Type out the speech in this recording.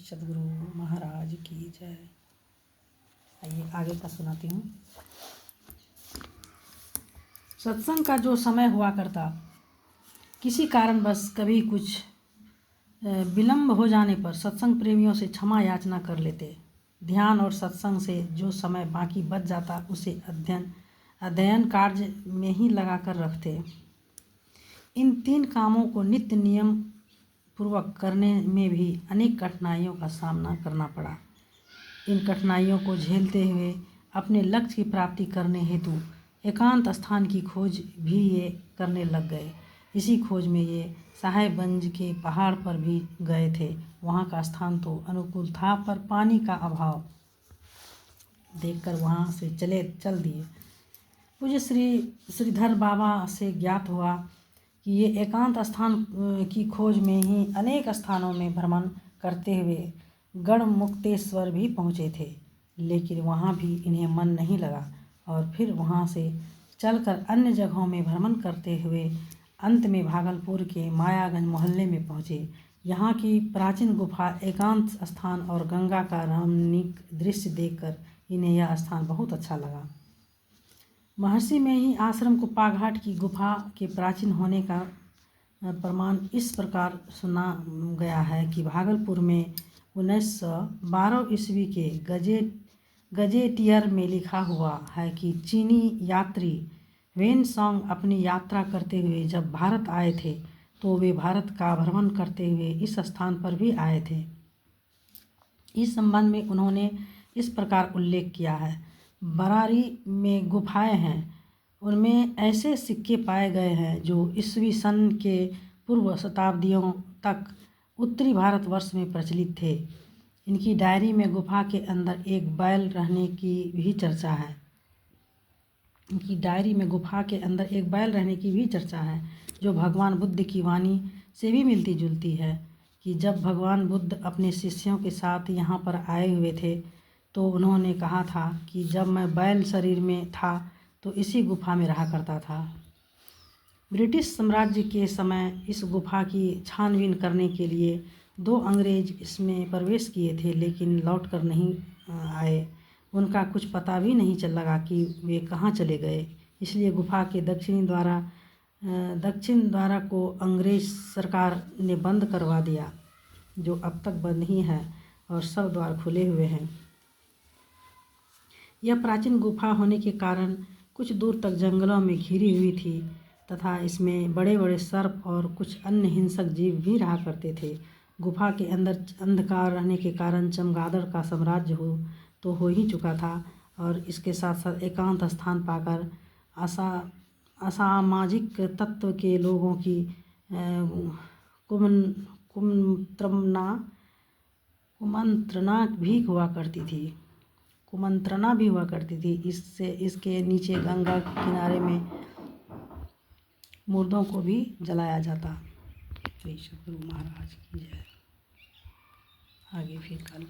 सद्गुरु महाराज की जय। आइए आगे का सुनाती हूँ। सत्संग का जो समय हुआ करता, किसी कारणवश कभी कुछ विलम्ब हो जाने पर सत्संग प्रेमियों से क्षमा याचना कर लेते। ध्यान और सत्संग से जो समय बाकी बच जाता उसे अध्ययन कार्य में ही लगाकर रखते। इन 3 कामों को नित्य नियम पूर्वक करने में भी अनेक कठिनाइयों का सामना करना पड़ा। इन कठिनाइयों को झेलते हुए अपने लक्ष्य की प्राप्ति करने हेतु एकांत स्थान की खोज भी ये करने लग गए। इसी खोज में ये साहेबगंज के पहाड़ पर भी गए थे। वहाँ का स्थान तो अनुकूल था, पर पानी का अभाव देखकर वहाँ से चल दिए। पूज्य श्रीधर बाबा से ज्ञात हुआ कि ये एकांत स्थान की खोज में ही अनेक स्थानों में भ्रमण करते हुए गढ़मुक्तेश्वर भी पहुँचे थे, लेकिन वहाँ भी इन्हें मन नहीं लगा और फिर वहाँ से चलकर अन्य जगहों में भ्रमण करते हुए अंत में भागलपुर के मायागंज मोहल्ले में पहुँचे। यहाँ की प्राचीन गुफा, एकांत स्थान और गंगा का रमणीक दृश्य देखकर इन्हें यह स्थान बहुत अच्छा लगा। महर्षि में ही आश्रम कुप्पाघाट की गुफा के प्राचीन होने का प्रमाण इस प्रकार सुना गया है कि भागलपुर में 1912 ईस्वी के गजेटियर में लिखा हुआ है कि चीनी यात्री वेनसोंग अपनी यात्रा करते हुए जब भारत आए थे तो वे भारत का भ्रमण करते हुए इस स्थान पर भी आए थे। इस संबंध में उन्होंने इस प्रकार उल्लेख किया है। बरारी में गुफाएं हैं, उनमें ऐसे सिक्के पाए गए हैं जो ईस्वी सन के पूर्व शताब्दियों तक उत्तरी भारतवर्ष में प्रचलित थे। इनकी डायरी में गुफा के अंदर एक बैल रहने की भी चर्चा है, जो भगवान बुद्ध की वाणी से भी मिलती जुलती है कि जब भगवान बुद्ध अपने शिष्यों के साथ यहाँ पर आए हुए थे तो उन्होंने कहा था कि जब मैं बैल शरीर में था तो इसी गुफा में रहा करता था। ब्रिटिश साम्राज्य के समय इस गुफा की छानबीन करने के लिए 2 अंग्रेज इसमें प्रवेश किए थे, लेकिन लौटकर नहीं आए। उनका कुछ पता भी नहीं चल लगा कि वे कहाँ चले गए। इसलिए गुफा के दक्षिण द्वार को अंग्रेज सरकार ने बंद करवा दिया, जो अब तक बंद ही है और सब द्वार खुले हुए हैं। यह प्राचीन गुफा होने के कारण कुछ दूर तक जंगलों में घिरी हुई थी तथा इसमें बड़े बड़े सर्प और कुछ अन्य हिंसक जीव भी रहा करते थे। गुफा के अंदर अंधकार रहने के कारण चमगादड़ का साम्राज्य हो ही चुका था और इसके साथ साथ एकांत स्थान पाकर असामाजिक तत्व के लोगों की कुमंत्रणा भी हुआ करती थी। इसके नीचे गंगा के किनारे में मुर्दों को भी जलाया जाता। सद्गुरु महाराज की जय। आगे फिर कल।